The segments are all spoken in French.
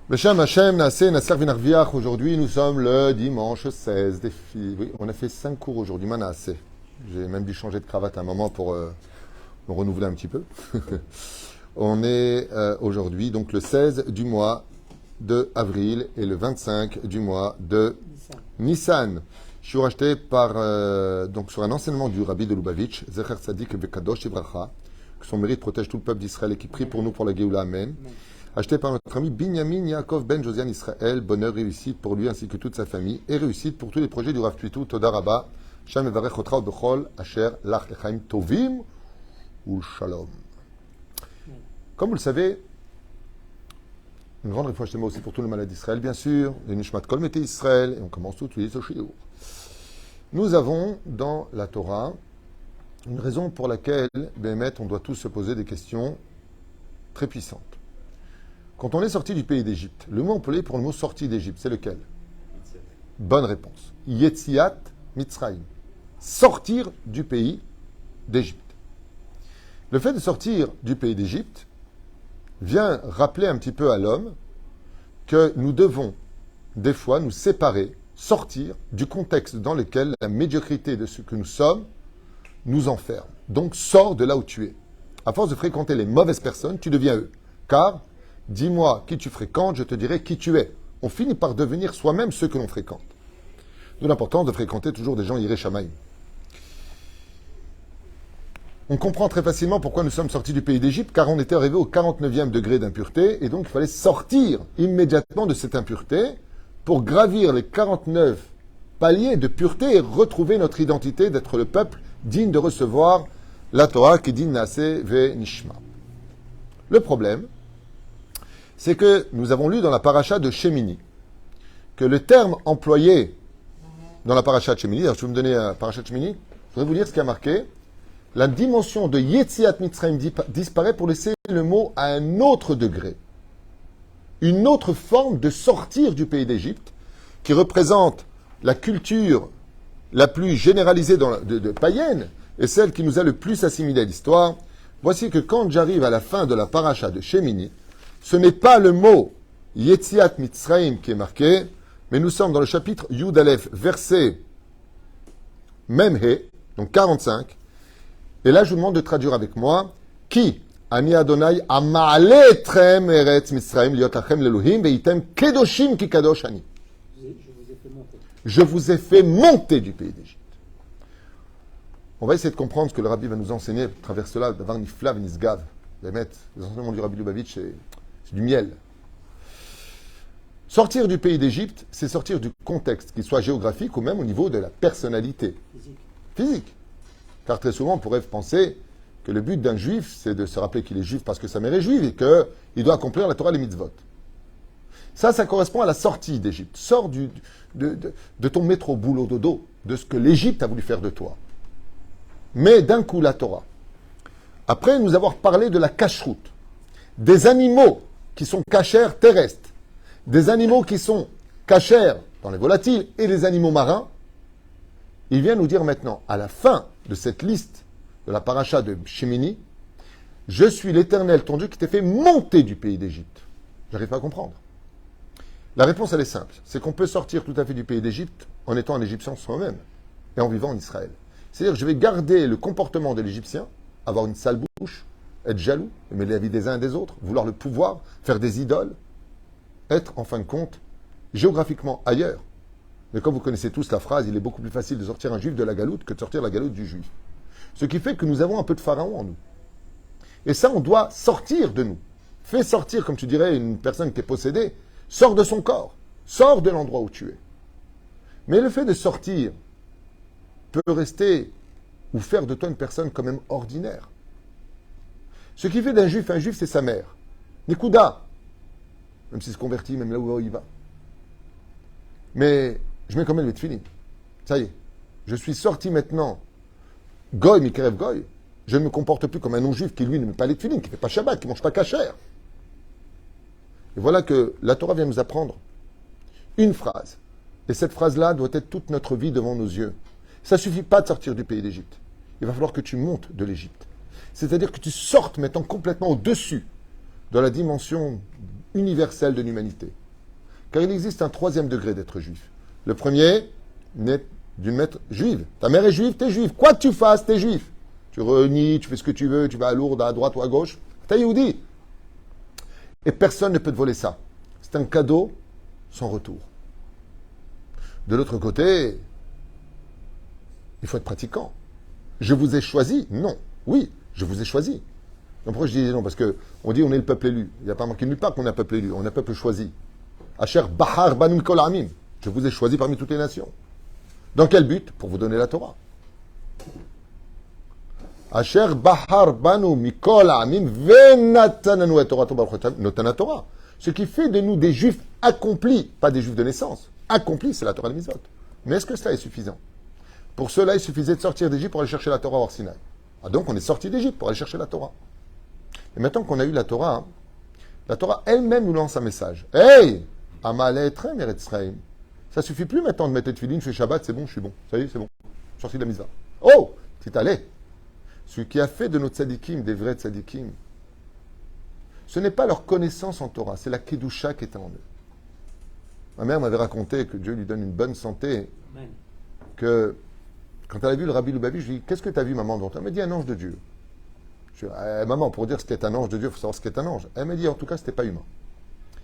Beshem Hashem, Naaseh, Nasser Vinarviach. Aujourd'hui, nous sommes le dimanche 16 des filles. Oui, on a fait 5 cours aujourd'hui, Manasseh. J'ai même dû changer de cravate à un moment pour me renouveler un petit peu. On est aujourd'hui donc le 16 du mois de avril et le 25 du mois de Nissan. Je suis racheté par, donc sur un enseignement du Rabbi de Lubavitch, Zecher Tzadik Vekadosh Ibracha, que son mérite protège tout le peuple d'Israël et qui prie pour nous pour la Géoula. Amen. Acheté par notre ami Binyamin Yaakov Ben Josian Israël. Bonheur, réussite pour lui ainsi que toute sa famille et réussite pour tous les projets du Rav Tuitou. Toda Rabba. Shem Evarech Otra Bechol Asher Lach Lechaim Tovim ou Shalom. Comme vous le savez, une grande réflexion aussi pour tous les malades d'Israël, bien sûr, les Nishmat Kol Mete Israël, et on commence tout de suite au Shiur. Nous avons dans la Torah une raison pour laquelle, Béhémet, on doit tous se poser des questions très puissantes. Quand on est sorti du pays d'Égypte, le mot employé pour le mot sorti d'Égypte, c'est lequel? Bonne réponse. Yetziat Mitzrayim. Sortir du pays d'Égypte. Le fait de sortir du pays d'Égypte vient rappeler un petit peu à l'homme que nous devons, des fois, nous séparer, sortir du contexte dans lequel la médiocrité de ce que nous sommes nous enferme. Donc, sors de là où tu es. À force de fréquenter les mauvaises personnes, tu deviens eux. Car dis-moi qui tu fréquentes, je te dirai qui tu es. On finit par devenir soi-même ceux que l'on fréquente. D'où l'importance de fréquenter toujours des gens Yirei Shamayim. On comprend très facilement pourquoi nous sommes sortis du pays d'Égypte, car on était arrivé au 49e degré d'impureté, et donc il fallait sortir immédiatement de cette impureté pour gravir les 49 paliers de pureté et retrouver notre identité d'être le peuple digne de recevoir la Torah qui dit Naaseh ve Nishma. Le problème, c'est que nous avons lu dans la paracha de Shemini que le terme employé dans la paracha de Shemini, alors je vais me donner la paracha de Shemini, je voudrais vous lire ce qui a marqué. La dimension de Yetziat Mitzrayim disparaît pour laisser le mot à un autre degré. Une autre forme de sortir du pays d'Égypte qui représente la culture la plus généralisée de païenne et celle qui nous a le plus assimilé à l'histoire. Voici que quand j'arrive à la fin de la paracha de Shemini, ce n'est pas le mot Yetziat Mitzrayim qui est marqué, mais nous sommes dans le chapitre Yud Aleph, verset Memhe, donc 45. Et là, je vous demande de traduire avec moi qui Ani Adonai ama'ale etrem eretz Mitzrayim liot lachem lelohim veitem kedoshim ki kadosh ani. Je vous ai fait monter du pays d'Égypte. On va essayer de comprendre ce que le Rabbi va nous enseigner à travers cela, d'avoir niflav nisgav. Les enseignements du Rabbi Lubavitch, c'est du miel. Sortir du pays d'Égypte, c'est sortir du contexte, qu'il soit géographique ou même au niveau de la personnalité. Physique. Car très souvent, on pourrait penser que le but d'un juif, c'est de se rappeler qu'il est juif parce que sa mère est juive et qu'il doit accomplir la Torah et les mitzvot. Ça correspond à la sortie d'Égypte. Sors de ton métro boulot dodo, de ce que l'Égypte a voulu faire de toi. Mais d'un coup, la Torah. Après nous avoir parlé de la cacheroute, des animaux qui sont cachères terrestres, des animaux qui sont cachères dans les volatiles et les animaux marins, il vient nous dire maintenant, à la fin de cette liste de la paracha de Shemini, je suis l'Éternel, ton Dieu, qui t'ai fait monter du pays d'Égypte. J'arrive pas à comprendre. La réponse, elle est simple. C'est qu'on peut sortir tout à fait du pays d'Égypte en étant un Égyptien soi-même et en vivant en Israël. C'est-à-dire que je vais garder le comportement de l'Égyptien, avoir une sale bouche, être jaloux, aimer la vie des uns et des autres, vouloir le pouvoir, faire des idoles, être, en fin de compte, géographiquement ailleurs. Mais comme vous connaissez tous la phrase, il est beaucoup plus facile de sortir un juif de la galoute que de sortir la galoute du juif. Ce qui fait que nous avons un peu de pharaon en nous. Et ça, on doit sortir de nous. Fais sortir, comme tu dirais, une personne qui est possédée, sors de son corps, sors de l'endroit où tu es. Mais le fait de sortir peut rester ou faire de toi une personne quand même ordinaire. Ce qui fait d'un juif un juif, c'est sa mère. Nikuda, même s'il se convertit, même là où il va. Mais je mets quand même le tefillin. Ça y est. Je suis sorti maintenant. Goy, Mikerev Goy. Je ne me comporte plus comme un non-juif qui, lui, ne met pas les tefillin, qui ne fait pas Shabbat, qui ne mange pas kasher. Et voilà que la Torah vient nous apprendre une phrase. Et cette phrase-là doit être toute notre vie devant nos yeux. Ça ne suffit pas de sortir du pays d'Égypte. Il va falloir que tu montes de l'Égypte. C'est-à-dire que tu sortes maintenant complètement au-dessus de la dimension universelle de l'humanité. Car il existe un troisième degré d'être juif. Le premier naît d'une mère juive. Ta mère est juive, t'es juif. Quoi que tu fasses, t'es juif. Tu renies, tu fais ce que tu veux, tu vas à Lourdes, à droite ou à gauche. T'es Yehudi. Et personne ne peut te voler ça. C'est un cadeau sans retour. De l'autre côté, il faut être pratiquant. Je vous ai choisi? Non. Oui, je vous ai choisi. Donc pourquoi je dis non? Parce qu'on dit on est le peuple élu. Il n'y a pas marqué nulle part qu'on est un peuple élu. On est un peuple choisi. Asher Bahar Banu Kol Amim. Je vous ai choisi parmi toutes les nations. Dans quel but? Pour vous donner la Torah. Asher Bahar Banu Mikol Amim Venatananu et Torah Notana Torah. Ce qui fait de nous des juifs accomplis, pas des juifs de naissance. Accomplis, c'est la Torah de Mitzvot. Mais est-ce que cela est suffisant? Pour cela, il suffisait de sortir d'Égypte pour aller chercher la Torah hors Sinaï. Ah, donc on est sorti d'Égypte pour aller chercher la Torah. Et maintenant qu'on a eu la Torah elle-même nous lance un message. Hey! Amalé Etrem Eretzraim. Ça suffit plus maintenant de mettre les tefilines, je fais Shabbat, c'est bon, je suis bon. Ça y est, c'est bon. Je suis sorti de la mitzvah. Oh! C'est allé. Celui qui a fait de nos tzadikim des vrais tzadikim, ce n'est pas leur connaissance en Torah, c'est la Kedusha qui est en eux. Ma mère m'avait raconté que Dieu lui donne une bonne santé, Amen. que quand elle a vu le Rabbi Loubavi, je lui ai dit, qu'est-ce que tu as vu, maman, devant toi? Elle m'a dit, un ange de Dieu. Je lui ai dit, maman, pour dire ce qu'est un ange de Dieu, il faut savoir ce qu'est un ange. Elle m'a dit, en tout cas, ce n'était pas humain.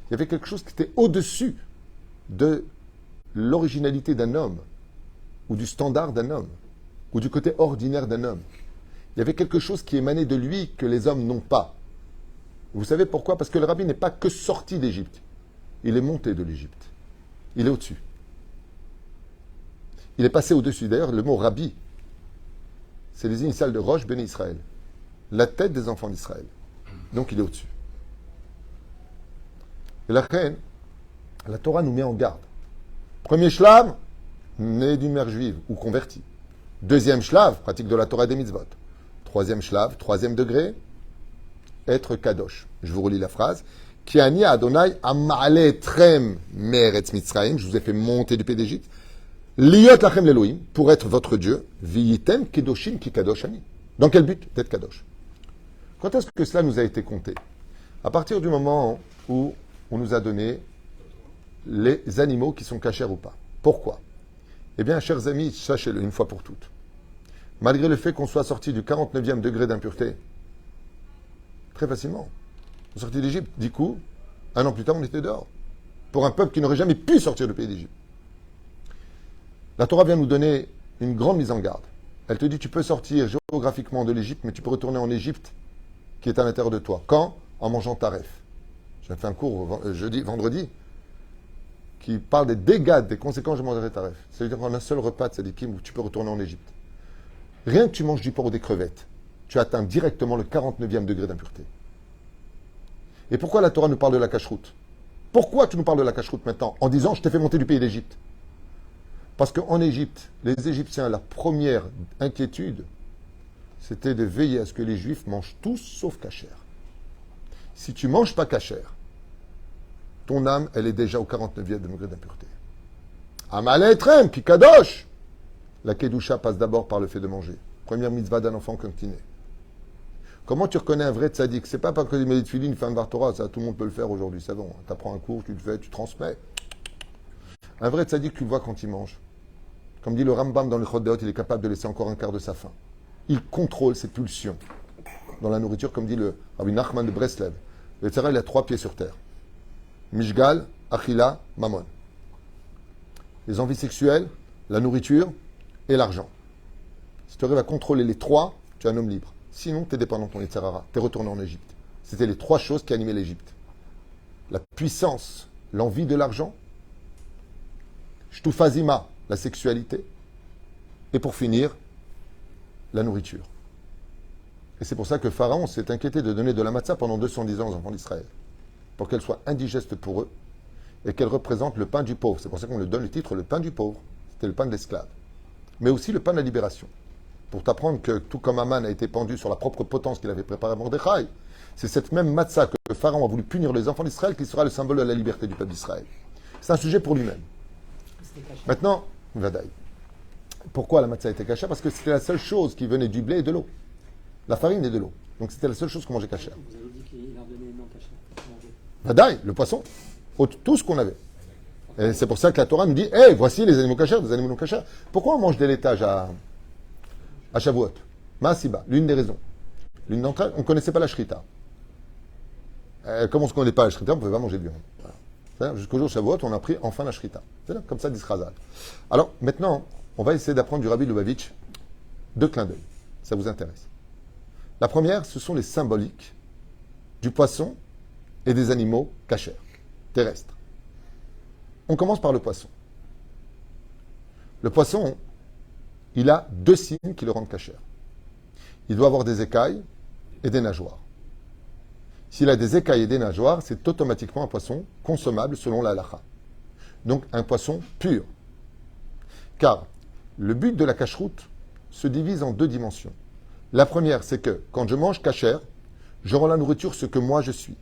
Il y avait quelque chose qui était au-dessus de l'originalité d'un homme, ou du standard d'un homme, ou du côté ordinaire d'un homme. Il y avait quelque chose qui émanait de lui que les hommes n'ont pas. Vous savez pourquoi? Parce que le Rabbi n'est pas que sorti d'Égypte. Il est monté de l'Égypte. Il est au-dessus. Il est passé au-dessus. D'ailleurs, le mot Rabbi, c'est les initiales de Rosh Béné Israël. La tête des enfants d'Israël. Donc il est au-dessus. Et la reine, la Torah nous met en garde. Premier shlav, né d'une mère juive ou converti. Deuxième shlav, pratique de la Torah et des mitzvot. Troisième shlav, troisième degré, être kadosh. Je vous relis la phrase. Ki ani Adonai amale trem meretz Mitzrayim. Je vous ai fait monter du pays d'Égypte. Liot lachem l'Elohim, pour être votre Dieu. Viyitem kedoshim ki kadosh ani. Dans quel but? D'être kadosh. Quand est-ce que cela nous a été compté? À partir du moment où on nous a donné les animaux qui sont cachers ou pas. Pourquoi? Eh bien, chers amis, sachez-le une fois pour toutes. Malgré le fait qu'on soit sorti du 49e degré d'impureté, très facilement, on est sorti d'Égypte, 10 coups, un an plus tard, on était dehors. Pour un peuple qui n'aurait jamais pu sortir du pays d'Égypte. La Torah vient nous donner une grande mise en garde. Elle te dit, tu peux sortir géographiquement de l'Égypte, mais tu peux retourner en Égypte, qui est à l'intérieur de toi. Quand? En mangeant taref. J'ai fait un cours vendredi, qui parle des dégâts, des conséquences de manger taref. C'est-à-dire qu'en un seul repas de sadikim où tu peux retourner en Égypte. Rien que tu manges du porc ou des crevettes, tu atteins directement le 49e degré d'impureté. Et pourquoi la Torah nous parle de la cacheroute? Pourquoi tu nous parles de la cacheroute maintenant, en disant, je t'ai fait monter du pays d'Égypte? Parce qu'en Égypte, les Égyptiens, la première inquiétude, c'était de veiller à ce que les Juifs mangent tous sauf kasher. Si tu ne manges pas kasher, ton âme, elle est déjà au 49e degré d'impureté. Amalé Etrem, qui kadosh. La kedusha passe d'abord par le fait de manger. Première mitzvah d'un enfant quand il naît. Comment tu reconnais un vrai tzaddik? C'est pas parce que tu mets des tefilines, il fait un Torah, ça tout le monde peut le faire aujourd'hui, c'est bon. Tu apprends un cours, tu le fais, tu transmets. Un vrai tzaddik, tu le vois quand il mange. Comme dit le Rambam dans le Chodéot, il est capable de laisser encore un quart de sa faim. Il contrôle ses pulsions dans la nourriture, comme dit le Rabbi Nachman de Breslev. Le tzara, il a 3 pieds sur terre. Mishgal, Achila, Mammon. Les envies sexuelles, la nourriture et l'argent. Si tu arrives à contrôler les 3, tu es un homme libre. Sinon, tu es dépendant de ton Yetzirara. Tu es retourné en Égypte. C'était les 3 choses qui animaient l'Égypte. La puissance, l'envie de l'argent, Shtufazima, la sexualité, et pour finir, la nourriture. Et c'est pour ça que Pharaon s'est inquiété de donner de la matzah pendant 210 ans aux enfants d'Israël, pour qu'elle soit indigeste pour eux, et qu'elle représente le pain du pauvre. C'est pour ça qu'on lui donne le titre le pain du pauvre. C'était le pain de l'esclave. Mais aussi le pain de la libération. Pour t'apprendre que tout comme Aman a été pendu sur la propre potence qu'il avait préparée à Mordechai, c'est cette même matzah que Pharaon a voulu punir les enfants d'Israël qui sera le symbole de la liberté du peuple d'Israël. C'est un sujet pour lui-même. Maintenant, Vadaï. Pourquoi la matzah était cachée? Parce que c'était la seule chose qui venait du blé et de l'eau. La farine et de l'eau. Donc c'était la seule chose qu'on mangeait cachère. Vous avez dit qu'il leur donnait non cachère. Vadaï, le poisson, tout ce qu'on avait. Et c'est pour ça que la Torah nous dit, hey, voici les animaux cachers, des animaux non cachers. Pourquoi on mange des laitages à Shavuot? Masiba, l'une des raisons. L'une d'entre elles, on ne connaissait pas la shrita. Comme on ne se connaît pas la shrita, on ne pouvait pas manger de viande. Jusqu'au jour de Shavuot, on a pris enfin la shrita. C'est là, comme ça, d'Israzal. Alors, maintenant, on va essayer d'apprendre du Rabbi Lubavitch deux clins d'œil. Ça vous intéresse. La première, ce sont les symboliques du poisson et des animaux cachers, terrestres. On commence par le poisson. Le poisson, il a deux signes qui le rendent cachère. Il doit avoir des écailles et des nageoires. S'il a des écailles et des nageoires, c'est automatiquement un poisson consommable selon la halakha. Donc un poisson pur. Car le but de la cacheroute se divise en deux dimensions. La première, c'est que quand je mange cachère, je rends la nourriture ce que moi je suis.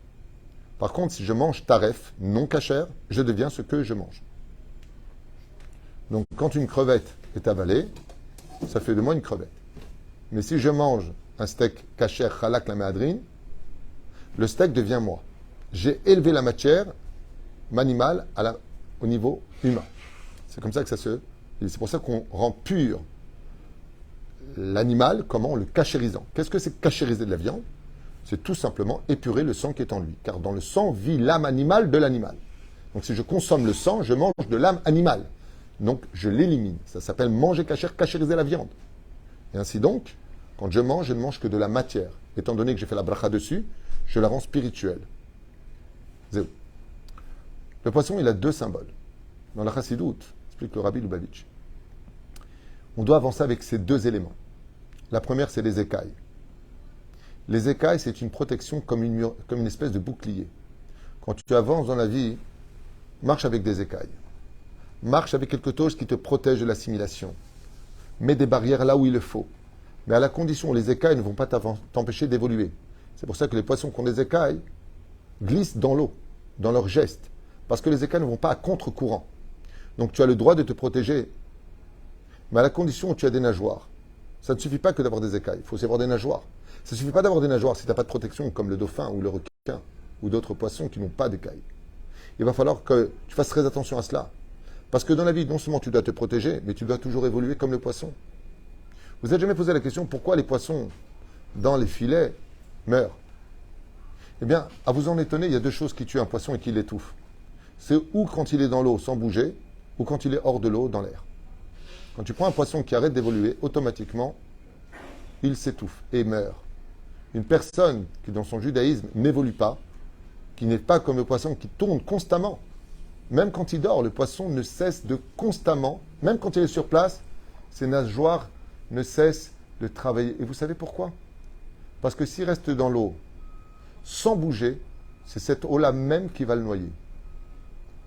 Par contre, si je mange taref, non cachère, je deviens ce que je mange. Donc quand une crevette est avalée, ça fait de moi une crevette. Mais si je mange un steak cachère chalak la méadrine, le steak devient moi. J'ai élevé la matière animale au niveau humain. C'est comme ça que ça se... C'est pour ça qu'on rend pur l'animal, comment? En le cachérisant. Qu'est-ce que c'est cachériser de la viande? C'est tout simplement épurer le sang qui est en lui. Car dans le sang vit l'âme animale de l'animal. Donc si je consomme le sang, je mange de l'âme animale. Donc je l'élimine. Ça s'appelle manger cachère, cachériser la viande. Et ainsi donc, quand je ne mange que de la matière. Étant donné que j'ai fait la bracha dessus, je la rends spirituelle. Zéro. Le poisson, il a deux symboles. Dans la chassidoute, explique le Rabbi Lubavitch, on doit avancer avec ces deux éléments. La première, c'est les écailles. Les écailles, c'est une protection comme une espèce de bouclier. Quand tu avances dans la vie, marche avec des écailles. Marche avec quelque chose qui te protège de l'assimilation. Mets des barrières là où il le faut. Mais à la condition où les écailles ne vont pas t'empêcher d'évoluer. C'est pour ça que les poissons qui ont des écailles glissent dans l'eau, dans leurs gestes. Parce que les écailles ne vont pas à contre-courant. Donc tu as le droit de te protéger. Mais à la condition où tu as des nageoires. Ça ne suffit pas que d'avoir des écailles. Il faut aussi avoir des nageoires. Ça ne suffit pas d'avoir des nageoires si tu n'as pas de protection, comme le dauphin ou le requin, ou d'autres poissons qui n'ont pas d'écailles. Il va falloir que tu fasses très attention à cela. Parce que dans la vie, non seulement tu dois te protéger, mais tu dois toujours évoluer comme le poisson. Vous n'avez jamais posé la question pourquoi les poissons, dans les filets, meurent? Eh bien, à vous en étonner, il y a deux choses qui tuent un poisson et qui l'étouffent. C'est ou quand il est dans l'eau sans bouger, ou quand il est hors de l'eau dans l'air. Quand tu prends un poisson qui arrête d'évoluer, automatiquement, il s'étouffe et meurt. Une personne qui, dans son judaïsme, n'évolue pas, qui n'est pas comme le poisson qui tourne constamment, même quand il dort, le poisson ne cesse de constamment, même quand il est sur place, ses nageoires ne cessent de travailler. Et vous savez pourquoi? Parce que s'il reste dans l'eau, sans bouger, c'est cette eau-là même qui va le noyer.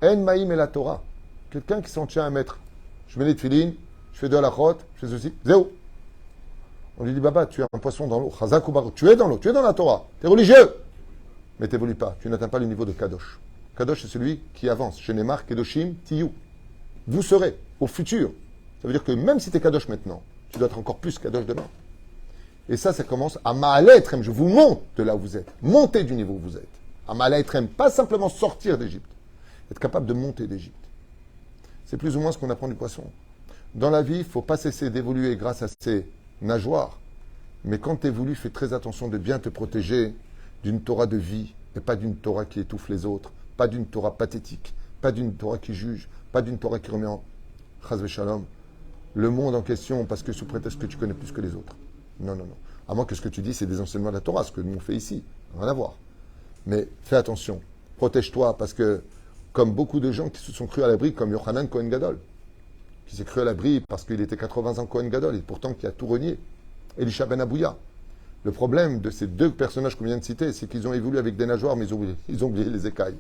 En maïm et la Torah. Quelqu'un qui s'en tient à un mètre. Je mets les tefilines, je fais de la rote, je fais ceci. Zéro. On lui dit, Baba, tu es un poisson dans l'eau. Chazak ou bar, tu es dans l'eau, tu es dans la Torah. Tu es religieux. Mais tu n'évolues pas. Tu n'atteins pas le niveau de Kadosh. Kadosh, c'est celui qui avance. Shenemar, Kedoshim, Tiyu. Vous serez au futur. Ça veut dire que même si tu es Kadosh maintenant, tu dois être encore plus Kadosh demain. Et ça commence à Ma'aletrem. Je vous monte de là où vous êtes. Montez du niveau où vous êtes. À Ma'aletrem. Pas simplement sortir d'Égypte. Être capable de monter d'Égypte. C'est plus ou moins ce qu'on apprend du poisson. Dans la vie, il ne faut pas cesser d'évoluer grâce à ses nageoires. Mais quand tu évolues, fais très attention de bien te protéger d'une Torah de vie et pas d'une Torah qui étouffe les autres, pas d'une Torah pathétique, pas d'une Torah qui juge, pas d'une Torah qui remet en chas shalom le monde en question parce que sous prétexte que tu connais plus que les autres. Non, non, non. À moins que ce que tu dis, c'est des enseignements de la Torah, ce que nous on fait ici. Rien à voir. Mais fais attention. Protège-toi parce que, comme beaucoup de gens qui se sont crus à l'abri, comme Yochanan Cohen Gadol, qui s'est cru à l'abri parce qu'il était 80 ans Cohen Gadol et pourtant qui a tout renié. Elisha Ben Abouya. Le problème de ces deux personnages qu'on vient de citer, c'est qu'ils ont évolué avec des nageoires, mais ils ont oublié les écailles.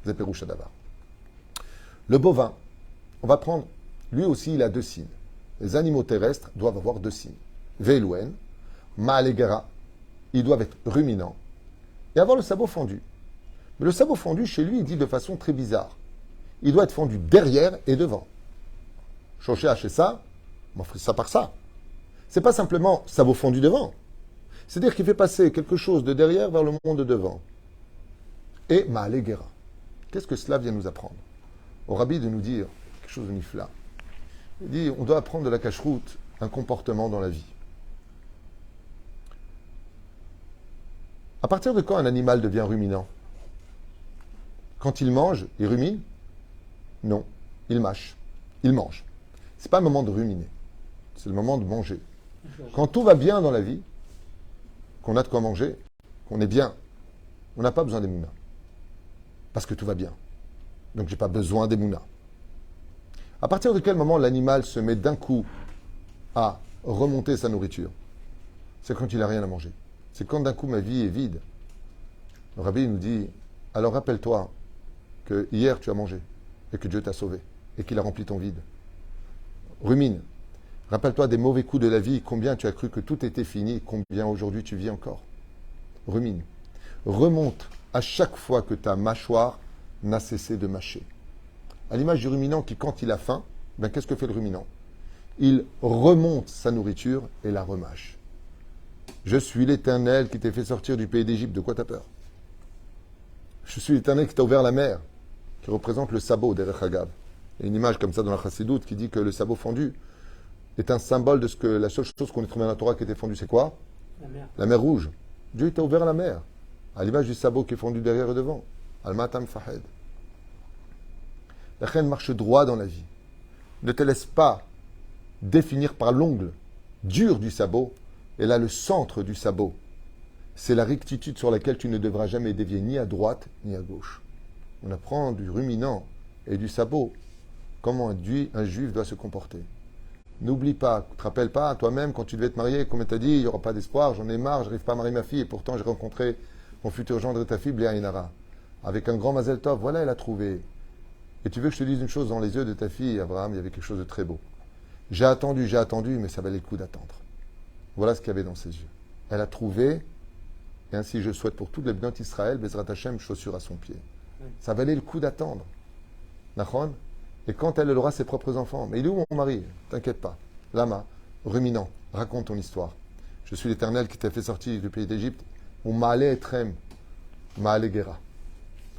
Zeperoucha Davar. Le bovin, on va prendre, lui aussi, il a deux signes. Les animaux terrestres doivent avoir deux signes. Veiluen, Maalegara, ils doivent être ruminants et avoir le sabot fendu. Mais le sabot fendu, chez lui, il dit de façon très bizarre. Il doit être fendu derrière et devant. Choché haché ça, on fait ça par ça. C'est pas simplement sabot fendu devant. C'est-à-dire qu'il fait passer quelque chose de derrière vers le monde de devant. et Ma'ale Gera. Qu'est-ce que cela vient nous apprendre? Au Rabbi de nous dire quelque chose de nifla. Il dit, on doit apprendre de la cacheroute un comportement dans la vie. À partir de quand un animal devient ruminant? Quand il mange, il rumine? Non, il mâche. Il mange. C'est pas le moment de ruminer. C'est le moment de manger. Quand tout va bien dans la vie, qu'on a de quoi manger, qu'on est bien, on n'a pas besoin des mounas. Parce que tout va bien. Donc j'ai pas besoin des mounas. À partir de quel moment l'animal se met d'un coup à remonter sa nourriture? C'est quand il n'a rien à manger. C'est quand d'un coup ma vie est vide. Le Rabbi nous dit, alors rappelle-toi que hier tu as mangé et que Dieu t'a sauvé et qu'il a rempli ton vide. Rumine. Rappelle-toi des mauvais coups de la vie, combien tu as cru que tout était fini, combien aujourd'hui tu vis encore. Rumine. Remonte à chaque fois que ta mâchoire n'a cessé de mâcher. À l'image du ruminant qui, quand il a faim, ben qu'est-ce que fait le ruminant? Il remonte sa nourriture et la remâche. Je suis l'Éternel qui t'ai fait sortir du pays d'Égypte. De quoi t'as peur? Je suis l'Éternel qui t'a ouvert la mer, qui représente le sabot d'Erech Hagav. Il y a une image comme ça dans la Chassidoute qui dit que le sabot fendu est un symbole de ce que la seule chose qu'on ait trouvée dans la Torah qui était fendue, c'est quoi? La mer. La mer rouge. Dieu t'a ouvert la mer, à l'image du sabot qui est fendu derrière et devant. Al-Matam Fahed. La reine marche droit dans la vie. Ne te laisse pas définir par l'ongle dur du sabot. Et là, le centre du sabot, c'est la rectitude sur laquelle tu ne devras jamais dévier ni à droite ni à gauche. On apprend du ruminant et du sabot comment un juif doit se comporter. N'oublie pas, ne te rappelle pas à toi-même quand tu devais te marier, comme tu as dit, il n'y aura pas d'espoir, j'en ai marre, je n'arrive pas à marier ma fille, et pourtant j'ai rencontré mon futur gendre et ta fille, Bléa Inara. Avec un grand Mazel Tov, voilà, elle a trouvé. Et tu veux que je te dise une chose, dans les yeux de ta fille, Abraham, il y avait quelque chose de très beau. J'ai attendu, mais ça valait le coup d'attendre. Voilà ce qu'il y avait dans ses yeux. Elle a trouvé, et ainsi je souhaite pour toutes les biens d'Israël, Bezrat Hashem, chaussure à son pied. Ça valait le coup d'attendre. Nachon? Et quand elle aura ses propres enfants, mais il est où mon mari? T'inquiète pas. Lama, ruminant, raconte ton histoire. Je suis l'Éternel qui t'a fait sortir du pays d'Égypte. Ou Ma'ale Etrem, Ma'ale Gera.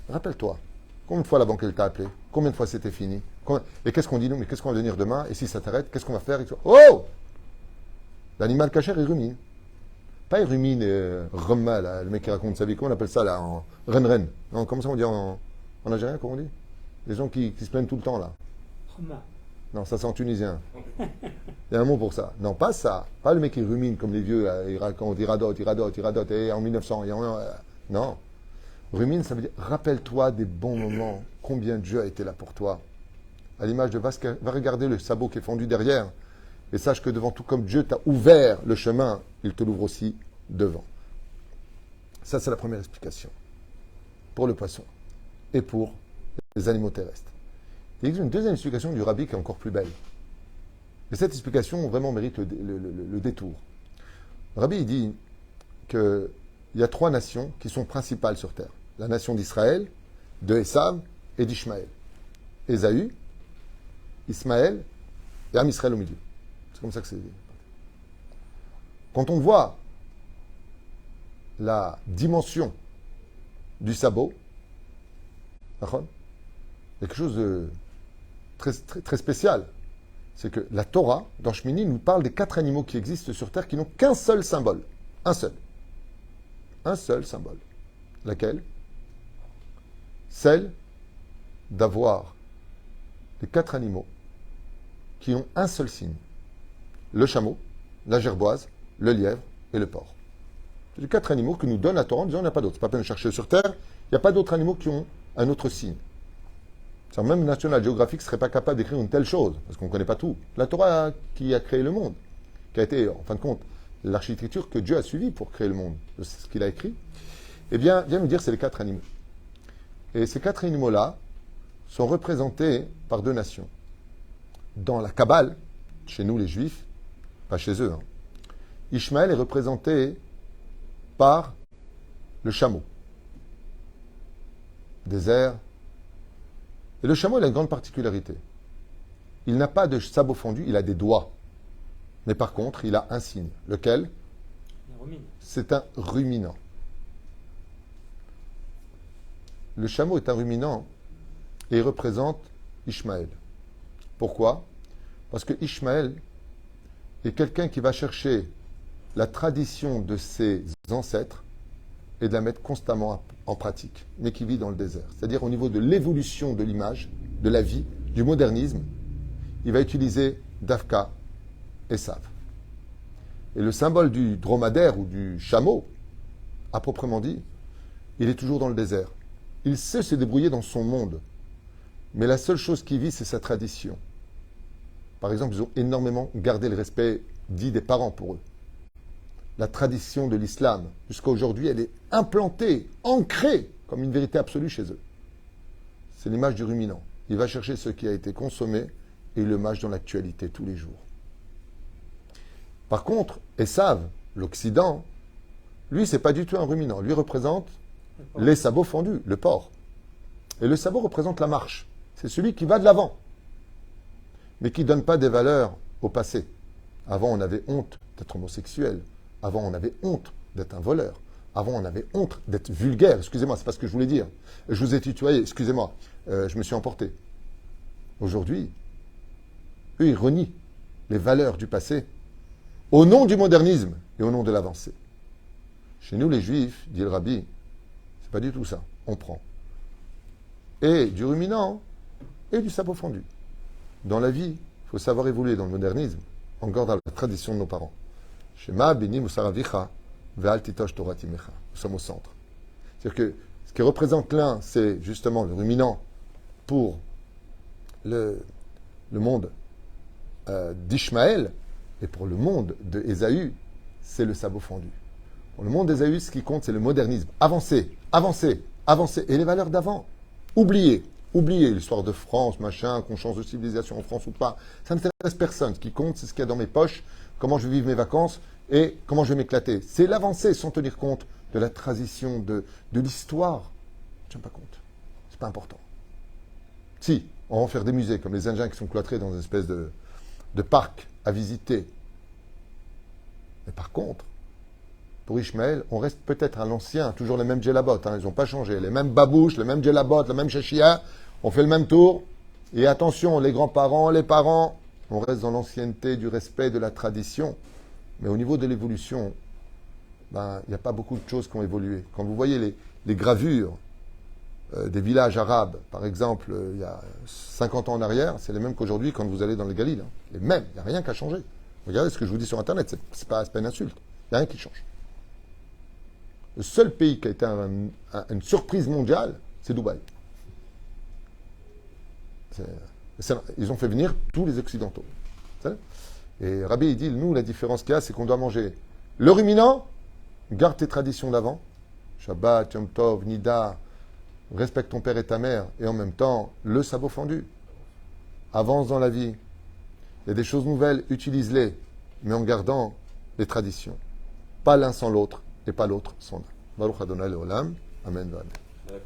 Rappelle-toi, combien de fois la banque elle t'a appelé? Combien de fois c'était fini? Et qu'est-ce qu'on dit nous? Mais qu'est-ce qu'on va devenir demain? Et si ça t'arrête, qu'est-ce qu'on va faire? Oh! L'animal cachère, il rumine. Pas il rumine et remma, là, le mec qui raconte sa vie. Comment on appelle ça, là, en ren-ren? Non, comment ça on dit en algérien, comment on dit? Les gens qui se plaignent tout le temps, là. Roma. Non, ça c'est en tunisien. Il y a un mot pour ça. Non, pas ça. Pas le mec qui rumine comme les vieux, là, il raconte, il radote, et en 1900, non. Rumine, ça veut dire, rappelle-toi des bons moments, combien Dieu a été là pour toi. À l'image de, va regarder le sabot qui est fendu derrière, et sache que devant tout, comme Dieu t'a ouvert le chemin, il te l'ouvre aussi devant. Ça, c'est la première explication. Pour le poisson. Et pour les animaux terrestres. Il existe une deuxième explication du Rabbi qui est encore plus belle. Et cette explication vraiment mérite le détour. Le Rabbi il dit qu'il y a trois nations qui sont principales sur terre. La nation d'Israël, de Esav et d'Ishmaël. Ésaü, Ismaël et Am Israël au milieu. C'est comme ça que c'est dit. Quand on voit la dimension du sabot, il y a quelque chose de très spécial. C'est que la Torah, dans Shmini, nous parle des 4 animaux qui existent sur Terre qui n'ont qu'un seul symbole. Un seul. Un seul symbole. Laquelle? Celle d'avoir les 4 animaux qui ont un seul signe. Le chameau, la gerboise, le lièvre et le porc. C'est les 4 animaux que nous donne la Torah en disant il n'y a pas d'autres. C'est pas peine de chercher sur Terre. Il n'y a pas d'autres animaux qui ont un autre signe. Même National Geographic ne serait pas capable d'écrire une telle chose, parce qu'on ne connaît pas tout. La Torah qui a créé le monde, qui a été, en fin de compte, l'architecture que Dieu a suivie pour créer le monde, c'est ce qu'il a écrit, eh bien, vient nous dire c'est les 4 animaux. Et ces 4 animaux-là sont représentés par 2 nations. Dans la Kabbale, chez nous les Juifs, pas chez eux, Ishmaël est représenté par le chameau. Désert. Et le chameau, il a une grande particularité. Il n'a pas de sabot fondu, il a des doigts. Mais par contre, il a un signe. Lequel? C'est un ruminant. le chameau est un ruminant et il représente Ishmaël. Pourquoi? Parce que Ishmaël est quelqu'un qui va chercher la tradition de ses ancêtres et de la mettre constamment en pratique, mais qui vit dans le désert. C'est-à-dire au niveau de l'évolution de l'image, de la vie, du modernisme, il va utiliser Dafka et Sav. Et le symbole du dromadaire ou du chameau, à proprement dit, il est toujours dans le désert. Il sait se débrouiller dans son monde, mais la seule chose qu'il vit, c'est sa tradition. Par exemple, ils ont énormément gardé le respect dit des parents pour eux. La tradition de l'islam, jusqu'à aujourd'hui, elle est implantée, ancrée comme une vérité absolue chez eux. C'est l'image du ruminant. Il va chercher ce qui a été consommé et il le mâche dans l'actualité tous les jours. Par contre, Esav, l'Occident, lui, c'est pas du tout un ruminant. Lui représente les sabots fendus, le porc. Et le sabot représente la marche. C'est celui qui va de l'avant, mais qui ne donne pas des valeurs au passé. Avant, on avait honte d'être homosexuel. Avant, on avait honte d'être un voleur. Avant, on avait honte d'être vulgaire. Excusez-moi, c'est pas ce que je voulais dire. Je vous ai tutoyé, excusez-moi. Je me suis emporté. Aujourd'hui, eux, ils renient les valeurs du passé au nom du modernisme et au nom de l'avancée. Chez nous, les juifs, dit le rabbi, c'est pas du tout ça. On prend. Et du ruminant et du sabot fendu. Dans la vie, il faut savoir évoluer dans le modernisme, encore dans la tradition de nos parents. Shema bini musaravicha ve'al titosh Torah timecha. Nous sommes au centre. C'est-à-dire que ce qui représente l'un, c'est justement le ruminant pour le monde d'Ishmaël, et pour le monde d'Ésaü, c'est le sabot fendu. Pour le monde d'Ésaü, ce qui compte, c'est le modernisme. Avancer, avancer, avancer. Et les valeurs d'avant, oubliez l'histoire de France, machin, qu'on change de civilisation en France ou pas. Ça n'intéresse personne. Ce qui compte, c'est ce qu'il y a dans mes poches, comment je vais vivre mes vacances et comment je vais m'éclater. C'est l'avancée sans tenir compte de la tradition, de l'histoire. Je ne tiens pas compte. C'est pas important. Si, on va en faire des musées, comme les Indiens qui sont cloîtrés dans une espèce de parc à visiter. Mais par contre, pour Ishmaël, on reste peut-être à l'ancien, toujours les mêmes djellabot, ils n'ont pas changé, les mêmes babouches, les mêmes djellabot, la même chachia, on fait le même tour, et attention, les grands-parents, les parents, on reste dans l'ancienneté, du respect, de la tradition, mais au niveau de l'évolution, il n'y a pas beaucoup de choses qui ont évolué. Quand vous voyez les gravures des villages arabes, par exemple, il y a 50 ans en arrière, c'est les mêmes qu'aujourd'hui quand vous allez dans le Galil. Les mêmes, il n'y a rien qui a changé. Regardez ce que je vous dis sur Internet, c'est pas une insulte, il n'y a rien qui change. Le seul pays qui a été une surprise mondiale, c'est Dubaï. Ils ont fait venir tous les Occidentaux. Et Rabbi, il dit, nous, la différence qu'il y a, c'est qu'on doit manger le ruminant, garde tes traditions d'avant, Shabbat, Yom Tov, Nida, respecte ton père et ta mère, et en même temps, le sabot fendu. Avance dans la vie. Il y a des choses nouvelles, utilise-les, mais en gardant les traditions. Pas l'un sans l'autre, et pas l'autre sans l'un. Baruch Adonai Leolam. Amen. Amen.